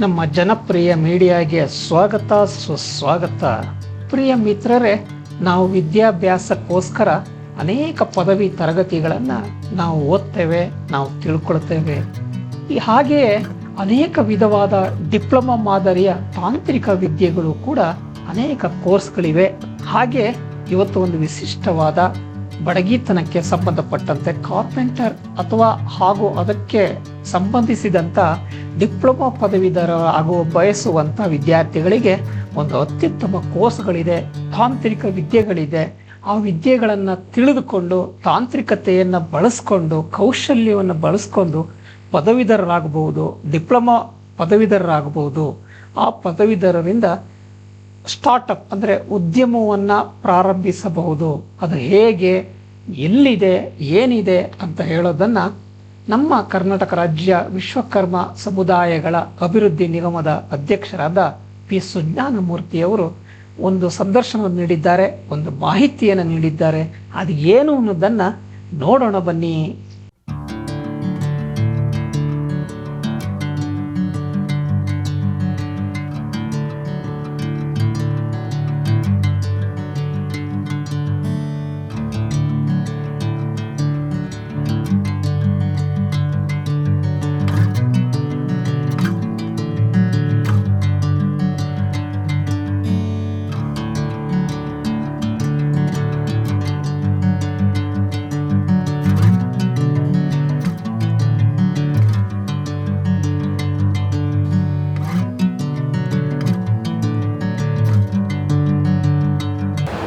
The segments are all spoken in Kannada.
ನಮ್ಮ ಜನಪ್ರಿಯ ಮೀಡಿಯಾಗೆ ಸ್ವಾಗತ ಸುಸ್ವಾಗತ. ಪ್ರಿಯ ಮಿತ್ರರೇ, ನಾವು ವಿದ್ಯಾಭ್ಯಾಸಕ್ಕೋಸ್ಕರ ಅನೇಕ ಪದವಿ ತರಗತಿಗಳನ್ನು ನಾವು ಓದ್ತೇವೆ, ನಾವು ತಿಳ್ಕೊಳ್ತೇವೆ. ಹಾಗೆಯೇ ಅನೇಕ ವಿಧವಾದ ಡಿಪ್ಲೊಮಾ ಮಾದರಿಯ ತಾಂತ್ರಿಕ ವಿದ್ಯೆಗಳು ಕೂಡ ಅನೇಕ ಕೋರ್ಸ್ಗಳಿವೆ. ಹಾಗೆ ಇವತ್ತು ಒಂದು ವಿಶಿಷ್ಟವಾದ ಬಡಗಿತನಕ್ಕೆ ಸಂಬಂಧಪಟ್ಟಂತೆ ಕಾರ್ಪೆಂಟರ್ ಅಥವಾ ಹಾಗೂ ಅದಕ್ಕೆ ಸಂಬಂಧಿಸಿದಂಥ ಡಿಪ್ಲೊಮಾ ಪದವೀಧರ ಆಗುವ ಬಯಸುವಂಥ ವಿದ್ಯಾರ್ಥಿಗಳಿಗೆ ಒಂದು ಅತ್ಯುತ್ತಮ ಕೋರ್ಸ್ಗಳಿದೆ, ತಾಂತ್ರಿಕ ವಿದ್ಯೆಗಳಿದೆ. ಆ ವಿದ್ಯೆಗಳನ್ನು ತಿಳಿದುಕೊಂಡು ತಾಂತ್ರಿಕತೆಯನ್ನು ಬಳಸ್ಕೊಂಡು ಕೌಶಲ್ಯವನ್ನು ಬಳಸ್ಕೊಂಡು ಪದವೀಧರರಾಗಬಹುದು, ಡಿಪ್ಲೊಮಾ ಪದವೀಧರರಾಗಬಹುದು. ಆ ಪದವೀಧರರಿಂದ ಸ್ಟಾರ್ಟಪ್ ಅಂದರೆ ಉದ್ಯಮವನ್ನು ಪ್ರಾರಂಭಿಸಬಹುದು. ಅದು ಹೇಗೆ, ಎಲ್ಲಿದೆ, ಏನಿದೆ ಅಂತ ಹೇಳೋದನ್ನು ನಮ್ಮ ಕರ್ನಾಟಕ ರಾಜ್ಯ ವಿಶ್ವಕರ್ಮ ಸಮುದಾಯಗಳ ಅಭಿವೃದ್ಧಿ ನಿಗಮದ ಅಧ್ಯಕ್ಷರಾದ ಪಿ ಸುಜ್ಞಾನಮೂರ್ತಿಯವರು ಒಂದು ಸಂದರ್ಶನವನ್ನು ನೀಡಿದ್ದಾರೆ, ಒಂದು ಮಾಹಿತಿಯನ್ನು ನೀಡಿದ್ದಾರೆ. ಅದು ಏನು ಅನ್ನೋದನ್ನು ನೋಡೋಣ ಬನ್ನಿ.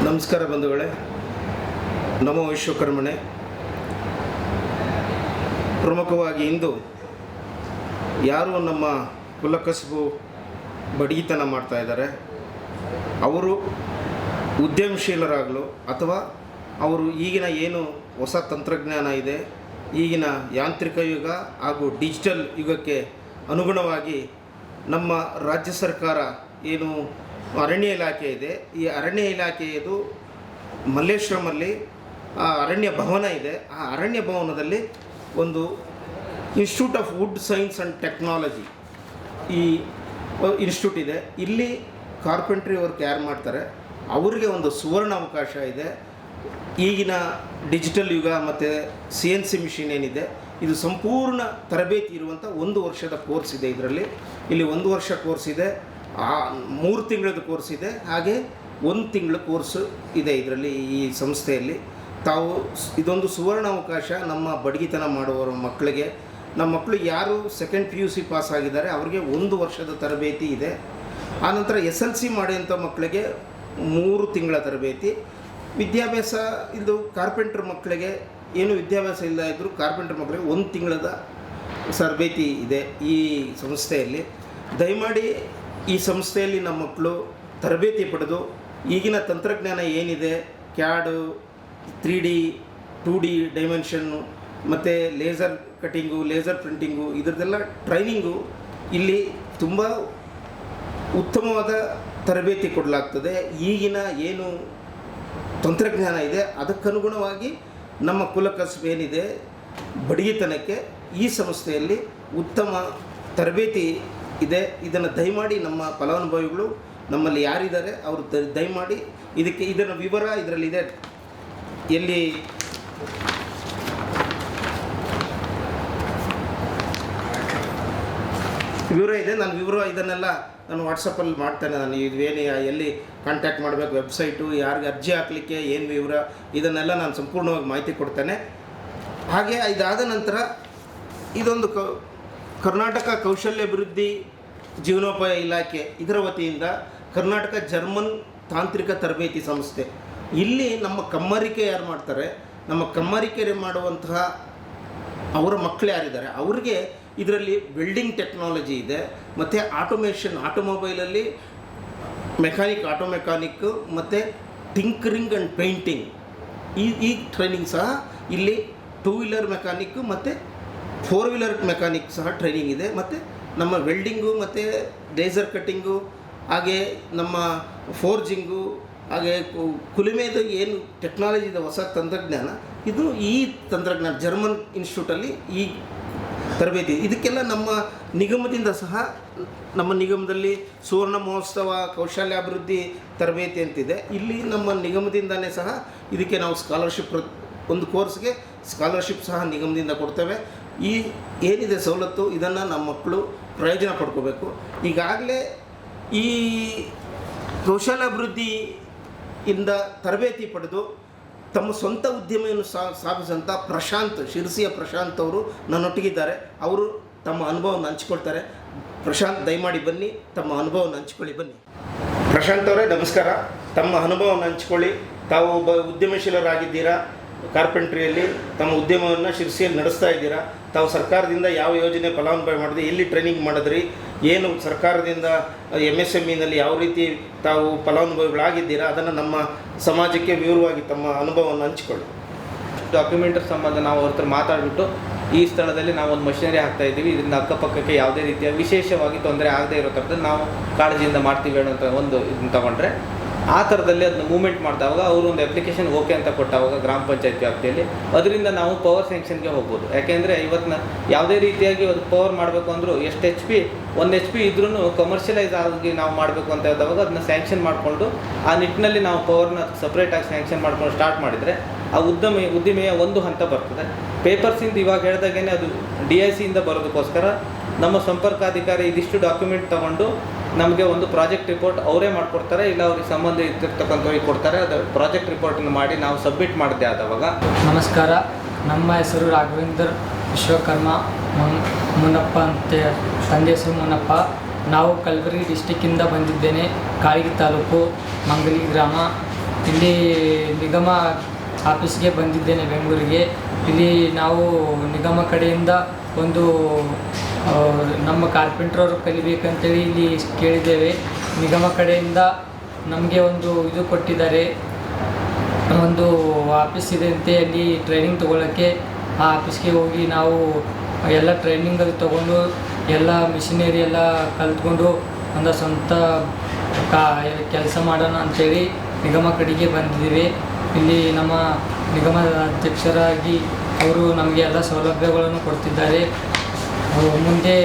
ನಮಸ್ಕಾರ ಬಂಧುಗಳೇ, ನಮೋ ವಿಶ್ವಕರ್ಮಣೆ. ಪ್ರಮುಖವಾಗಿ ಇಂದು ಯಾರು ನಮ್ಮ ಕುಲಕಸಬು ಬಡಗಿತನ ಮಾಡ್ತಾ ಇದ್ದಾರೆ, ಅವರು ಉದ್ಯಮಶೀಲರಾಗಲು ಅಥವಾ ಅವರು ಈಗಿನ ಏನು ಹೊಸ ತಂತ್ರಜ್ಞಾನ ಇದೆ, ಈಗಿನ ಯಾಂತ್ರಿಕ ಯುಗ ಹಾಗೂ ಡಿಜಿಟಲ್ ಯುಗಕ್ಕೆ ಅನುಗುಣವಾಗಿ ನಮ್ಮ ರಾಜ್ಯ ಸರ್ಕಾರ ಏನು ಅರಣ್ಯ ಇಲಾಖೆ ಇದೆ, ಈ ಅರಣ್ಯ ಇಲಾಖೆಯದು ಮಲ್ಲೇಶ್ವರಮಲ್ಲಿ ಅರಣ್ಯ ಭವನ ಇದೆ. ಆ ಅರಣ್ಯ ಭವನದಲ್ಲಿ ಒಂದು institute of wood science and technology ಈ ಇನ್ಸ್ಟಿಟ್ಯೂಟ್ ಇದೆ. ಇಲ್ಲಿ ಕಾರ್ಪೆಂಟ್ರಿ ವರ್ಕ್ ಯಾರು ಮಾಡ್ತಾರೆ ಅವರಿಗೆ ಒಂದು ಸುವರ್ಣ ಅವಕಾಶ ಇದೆ. ಈಗಿನ ಡಿಜಿಟಲ್ ಯುಗ ಮತ್ತು CNC ಮಿಷಿನ್ ಏನಿದೆ, ಇದು ಸಂಪೂರ್ಣ ತರಬೇತಿ ಇರುವಂಥ 1 ವರ್ಷದ ಕೋರ್ಸ್ ಇದೆ. ಇಲ್ಲಿ 1 ವರ್ಷ ಕೋರ್ಸ್ ಇದೆ, 3 ತಿಂಗಳದ ಕೋರ್ಸ್ ಇದೆ, ಹಾಗೆ 1 ತಿಂಗಳ ಕೋರ್ಸು ಇದೆ ಇದರಲ್ಲಿ. ಈ ಸಂಸ್ಥೆಯಲ್ಲಿ ತಾವು ಇದೊಂದು ಸುವರ್ಣ ಅವಕಾಶ ನಮ್ಮ ಬಡಗಿತನ ಮಾಡುವವರ ಮಕ್ಕಳಿಗೆ. ನಮ್ಮ ಮಕ್ಕಳು ಯಾರು ಸೆಕೆಂಡ್ PUC ಪಾಸ್ ಆಗಿದ್ದಾರೆ ಅವರಿಗೆ 1 ವರ್ಷದ ತರಬೇತಿ ಇದೆ. ಆನಂತರ SLC ಮಾಡಿದಂಥ ಮಕ್ಕಳಿಗೆ 3 ತಿಂಗಳ ತರಬೇತಿ. ವಿದ್ಯಾಭ್ಯಾಸ ಇದು ಕಾರ್ಪೆಂಟ್ರ್ ಮಕ್ಕಳಿಗೆ ಏನು ವಿದ್ಯಾಭ್ಯಾಸ ಇಲ್ಲ ಇದ್ದರೂ ಕಾರ್ಪೆಂಟ್ರ್ ಮಕ್ಕಳಿಗೆ 1 ತಿಂಗಳದ ತರಬೇತಿ ಇದೆ ಈ ಸಂಸ್ಥೆಯಲ್ಲಿ. ದಯಮಾಡಿ ಈ ಸಂಸ್ಥೆಯಲ್ಲಿ ನಮ್ಮ ಮಕ್ಕಳು ತರಬೇತಿ ಪಡೆದು ಈಗಿನ ತಂತ್ರಜ್ಞಾನ ಏನಿದೆ, ಕ್ಯಾಡು, 3D 2D ಡೈಮೆನ್ಷನ್ನು ಮತ್ತು ಲೇಸರ್ ಕಟ್ಟಿಂಗು, ಲೇಸರ್ ಪ್ರಿಂಟಿಂಗು, ಇದರದೆಲ್ಲ ಟ್ರೈನಿಂಗು ಇಲ್ಲಿ ತುಂಬ ಉತ್ತಮವಾದ ತರಬೇತಿ ಕೊಡಲಾಗ್ತದೆ. ಈಗಿನ ಏನು ತಂತ್ರಜ್ಞಾನ ಇದೆ ಅದಕ್ಕನುಗುಣವಾಗಿ ನಮ್ಮ ಕುಲಕಸಬು ಏನಿದೆ ಬಡಗಿತನಕ್ಕೆ ಈ ಸಂಸ್ಥೆಯಲ್ಲಿ ಉತ್ತಮ ತರಬೇತಿ ಇದೆ. ಇದನ್ನು ದಯಮಾಡಿ ನಮ್ಮ ಫಲಾನುಭವಿಗಳು ನಮ್ಮಲ್ಲಿ ಯಾರಿದ್ದಾರೆ ಅವರು ದಯಮಾಡಿ ಇದನ್ನು ವಿವರ ಇದರಲ್ಲಿದೆ, ಎಲ್ಲಿ ವಿವರ ಇದೆ. ಇದನ್ನೆಲ್ಲ ನಾನು ವಾಟ್ಸಪ್ಪಲ್ಲಿ ಮಾಡ್ತೇನೆ. ನಾನು ಇದೇನು ಎಲ್ಲಿ ಕಾಂಟ್ಯಾಕ್ಟ್ ಮಾಡಬೇಕು, ವೆಬ್ಸೈಟು, ಯಾರಿಗೆ ಅರ್ಜಿ ಹಾಕಲಿಕ್ಕೆ ಏನು ವಿವರ, ಇದನ್ನೆಲ್ಲ ನಾನು ಸಂಪೂರ್ಣವಾಗಿ ಮಾಹಿತಿ ಕೊಡ್ತೇನೆ. ಹಾಗೆ ಇದಾದ ನಂತರ ಇದೊಂದು ಕರ್ನಾಟಕ ಕೌಶಲ್ಯಾಭಿವೃದ್ಧಿ ಜೀವನೋಪಾಯ ಇಲಾಖೆ ಇದರ ವತಿಯಿಂದ ಕರ್ನಾಟಕ ಜರ್ಮನ್ ತಾಂತ್ರಿಕ ತರಬೇತಿ ಸಂಸ್ಥೆ. ಇಲ್ಲಿ ನಮ್ಮ ಕಮ್ಮರಿಕೆ ಯಾರು ಮಾಡ್ತಾರೆ, ನಮ್ಮ ಕಮ್ಮರಿಕೆ ಮಾಡುವಂತಹ ಅವರ ಮಕ್ಕಳು ಯಾರಿದ್ದಾರೆ ಅವ್ರಿಗೆ ಇದರಲ್ಲಿ ವೆಲ್ಡಿಂಗ್ ಟೆಕ್ನಾಲಜಿ ಇದೆ, ಮತ್ತು ಆಟೋಮೊಬೈಲಲ್ಲಿ ಆಟೋ ಮೆಕ್ಯಾನಿಕ್ಕು ಮತ್ತು ಟಿಂಕರಿಂಗ್ ಆ್ಯಂಡ್ ಪೇಂಟಿಂಗ್ ಈ ಟ್ರೈನಿಂಗ್ ಸಹ ಇಲ್ಲಿ 2 ವೀಲರ್ ಮೆಕ್ಯಾನಿಕ್ಕು ಮತ್ತು 4 ವೀಲರ್ ಮೆಕ್ಯಾನಿಕ್ ಸಹ ಟ್ರೈನಿಂಗ್ ಇದೆ. ಮತ್ತು ನಮ್ಮ ವೆಲ್ಡಿಂಗು ಮತ್ತು ಲೇಸರ್ ಕಟ್ಟಿಂಗು, ಹಾಗೆ ನಮ್ಮ ಫೋರ್ಜಿಂಗು, ಹಾಗೆ ಕುಲುಮೆದು ಏನು ಟೆಕ್ನಾಲಜಿ ಇದೆ ಹೊಸ ತಂತ್ರಜ್ಞಾನ, ಇದು ಈ ತಂತ್ರಜ್ಞಾನ ಜರ್ಮನ್ ಇನ್ಸ್ಟಿಟ್ಯೂಟಲ್ಲಿ ಈ ತರಬೇತಿ. ಇದಕ್ಕೆಲ್ಲ ನಮ್ಮ ನಿಗಮದಿಂದ ಸಹ, ನಮ್ಮ ನಿಗಮದಲ್ಲಿ ಸುವರ್ಣ ಮಹೋತ್ಸವ ಕೌಶಲ್ಯಾಭಿವೃದ್ಧಿ ತರಬೇತಿ ಅಂತಿದೆ. ಇಲ್ಲಿ ನಮ್ಮ ನಿಗಮದಿಂದನೇ ಸಹ ಇದಕ್ಕೆ ನಾವು ಸ್ಕಾಲರ್ಶಿಪ್, ಒಂದು ಕೋರ್ಸ್ಗೆ ಸ್ಕಾಲರ್ಶಿಪ್ ಸಹ ನಿಗಮದಿಂದ ಕೊಡ್ತೇವೆ. ಈ ಏನಿದೆ ಸವಲತ್ತು, ಇದನ್ನು ನಮ್ಮ ಮಕ್ಕಳು ಪ್ರಯೋಜನ ಪಡ್ಕೋಬೇಕು. ಈಗಾಗಲೇ ಈ ಕೌಶಲ್ಯಾಭಿವೃದ್ಧಿಯಿಂದ ತರಬೇತಿ ಪಡೆದು ತಮ್ಮ ಸ್ವಂತ ಉದ್ಯಮವನ್ನು ಸ್ಥಾಪಿಸಿದಂಥ ಪ್ರಶಾಂತ್, ಶಿರಸಿಯ ಪ್ರಶಾಂತ್ ಅವರು ನನ್ನೊಟ್ಟಿಗಿದ್ದಾರೆ. ಅವರು ತಮ್ಮ ಅನುಭವವನ್ನು ಹಂಚಿಕೊಳ್ತಾರೆ. ಪ್ರಶಾಂತ್, ದಯಮಾಡಿ ಬನ್ನಿ, ತಮ್ಮ ಅನುಭವವನ್ನು ಹಂಚಿಕೊಳ್ಳಿ. ಬನ್ನಿ ಪ್ರಶಾಂತ್ ಅವರೇ, ನಮಸ್ಕಾರ. ತಮ್ಮ ಅನುಭವವನ್ನು ಹಂಚಿಕೊಳ್ಳಿ. ತಾವು ಒಬ್ಬ ಉದ್ಯಮಶೀಲರಾಗಿದ್ದೀರಾ. ಕಾರ್ಪೆಂಟ್ರಿಯಲ್ಲಿ ತಮ್ಮ ಉದ್ಯಮವನ್ನು ಶಿರಸಿಯಲ್ಲಿ ನಡೆಸ್ತಾ ಇದ್ದೀರಾ. ತಾವು ಸರ್ಕಾರದಿಂದ ಯಾವ ಯೋಜನೆ ಫಲಾನುಭವಿ ಮಾಡಿದ್ರಿ, ಎಲ್ಲಿ ಟ್ರೈನಿಂಗ್ ಮಾಡಿದ್ರಿ, ಏನು ಸರ್ಕಾರದಿಂದ MSMEನಲ್ಲಿ ಯಾವ ರೀತಿ ತಾವು ಫಲಾನುಭವಿಗಳಾಗಿದ್ದೀರಾ, ಅದನ್ನು ನಮ್ಮ ಸಮಾಜಕ್ಕೆ ವಿವರವಾಗಿ ತಮ್ಮ ಅನುಭವವನ್ನು ಹಂಚಿಕೊಳ್ಳಿ. ಡಾಕ್ಯುಮೆಂಟ್ ಸಂಬಂಧ ನಾವು ಅವ್ರ ಹತ್ರ ಮಾತಾಡಿಬಿಟ್ಟು, ಈ ಸ್ಥಳದಲ್ಲಿ ನಾವು ಒಂದು ಮಷಿನರಿ ಹಾಕ್ತಾ ಇದ್ದೀವಿ, ಇದರಿಂದ ಅಕ್ಕಪಕ್ಕಕ್ಕೆ ಯಾವುದೇ ರೀತಿಯ ವಿಶೇಷವಾಗಿ ತೊಂದರೆ ಆಗದೇ ಇರೋ ಥರದಲ್ಲಿ ನಾವು ಕಾಳಜಿಯಿಂದ ಮಾಡ್ತೀವಿ ಅನ್ನೋ ಒಂದು ಇದನ್ನು ತೊಗೊಂಡ್ರೆ, ಆ ಥರದಲ್ಲಿ ಅದನ್ನ ಮೂವ್ಮೆಂಟ್ ಮಾಡಿದವಾಗ ಅವರು ಒಂದು ಅಪ್ಲಿಕೇಶನ್ ಓಕೆ ಅಂತ ಕೊಟ್ಟಾಗ ಗ್ರಾಮ ಪಂಚಾಯತ್ ವ್ಯಾಪ್ತಿಯಲ್ಲಿ ಅದರಿಂದ ನಾವು ಪವರ್ ಸ್ಯಾಂಕ್ಷನ್ಗೆ ಹೋಗ್ಬೋದು. ಯಾಕೆಂದರೆ ಇವತ್ತಿನ ಯಾವುದೇ ರೀತಿಯಾಗಿ ಅದು ಪವರ್ ಮಾಡಬೇಕು ಅಂದರೂ ಎಷ್ಟು1 HP ಇದ್ರೂ ಕಮರ್ಷಿಯಲೈಸ್ ಆಗಿ ನಾವು ಮಾಡಬೇಕು ಅಂತ ಹೇಳಿದಾಗ ಅದನ್ನ ಸ್ಯಾಂಕ್ಷನ್ ಮಾಡಿಕೊಂಡು ಆ ನಿಟ್ಟಿನಲ್ಲಿ ನಾವು ಪವರ್ನ ಸಪ್ರೇಟಾಗಿ ಸ್ಯಾಂಕ್ಷನ್ ಮಾಡ್ಕೊಂಡು ಸ್ಟಾರ್ಟ್ ಮಾಡಿದರೆ ಆ ಉದ್ದಿಮೆಯ ಒಂದು ಹಂತ ಬರ್ತದೆ. ಪೇಪರ್ಸಿಂದ ಇವಾಗ ಹೇಳಿದಾಗೇ ಅದು DICಯಿಂದ ಬರೋದಕ್ಕೋಸ್ಕರ ನಮ್ಮ ಸಂಪರ್ಕಾಧಿಕಾರಿ ಇದಿಷ್ಟು ಡಾಕ್ಯುಮೆಂಟ್ ತೊಗೊಂಡು ನಮಗೆ ಒಂದು ಪ್ರಾಜೆಕ್ಟ್ ರಿಪೋರ್ಟ್ ಅವರೇ ಮಾಡಿಕೊಡ್ತಾರೆ, ಇಲ್ಲ ಅವ್ರಿಗೆ ಸಂಬಂಧ ಇರ್ತಕ್ಕಂಥವ್ರಿಗೆ ಕೊಡ್ತಾರೆ. ಅದು ಪ್ರಾಜೆಕ್ಟ್ ರಿಪೋರ್ಟನ್ನು ಮಾಡಿ ನಾವು ಸಬ್ಮಿಟ್ ಮಾಡಿದೆ ಆದವಾಗ. ನಮಸ್ಕಾರ, ನಮ್ಮ ಹೆಸರು ರಾಘವೇಂದ್ರ ವಿಶ್ವಕರ್ಮ ಮುನ್ನಪ್ಪ ಅಂತ, ತಂದೆ ಹೆಸರು ಮುನ್ನಪ್ಪ. ನಾವು ಕಲಬುರಗಿ ಡಿಸ್ಟಿಕ್ಕಿಂದ ಬಂದಿದ್ದೇನೆ, ಕಾಳಗಿ ತಾಲೂಕು, ಮಂಗಲಿ ಗ್ರಾಮ. ಇಲ್ಲಿ ನಿಗಮ ಆಫೀಸ್ಗೆ ಬಂದಿದ್ದೇನೆ, ಬೆಂಗಳೂರಿಗೆ. ಇಲ್ಲಿ ನಾವು ನಿಗಮ ಕಡೆಯಿಂದ ಒಂದು ನಮ್ಮ ಕಾರ್ಪೆಂಟ್ರವರು ಕಲಿಬೇಕಂತೇಳಿ ಇಲ್ಲಿ ಕೇಳಿದ್ದೇವೆ. ನಿಗಮ ಕಡೆಯಿಂದ ನಮಗೆ ಒಂದು ಇದು ಕೊಟ್ಟಿದ್ದಾರೆ, ಒಂದು ಆಫೀಸ್ ಇದೆ ಅಂತೆ. ಅಲ್ಲಿ ಟ್ರೈನಿಂಗ್ ತೊಗೊಳ್ಳೋಕ್ಕೆ ಆ ಆಫೀಸ್ಗೆ ಹೋಗಿ ನಾವು ಎಲ್ಲ ಟ್ರೈನಿಂಗ್ ಅದು ತೊಗೊಂಡು ಎಲ್ಲ ಮಿಷಿನರಿ ಎಲ್ಲ ಕಲ್ತ್ಕೊಂಡು ಒಂದು ಸ್ವಂತ ಕೆಲಸ ಮಾಡೋಣ ಅಂಥೇಳಿ ನಿಗಮ ಕಡೆಗೆ ಬಂದಿದ್ದೀವಿ. ಇಲ್ಲಿ ನಮ್ಮ ನಿಗಮದ ಅಧ್ಯಕ್ಷರಾಗಿ ಅವರು ನಮಗೆ ಎಲ್ಲ ಸೌಲಭ್ಯಗಳನ್ನು ಕೊಡ್ತಿದ್ದಾರೆ. ಮುಂದೆ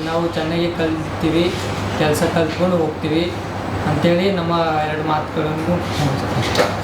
ನಾವು ಚೆನ್ನಾಗಿ ಕಲಿತೀವಿ, ಕೆಲಸ ಕಲ್ತ್ಕೊಂಡು ಹೋಗ್ತೀವಿ ಅಂಥೇಳಿ ನಮ್ಮ 2 ಮಾತುಗಳನ್ನು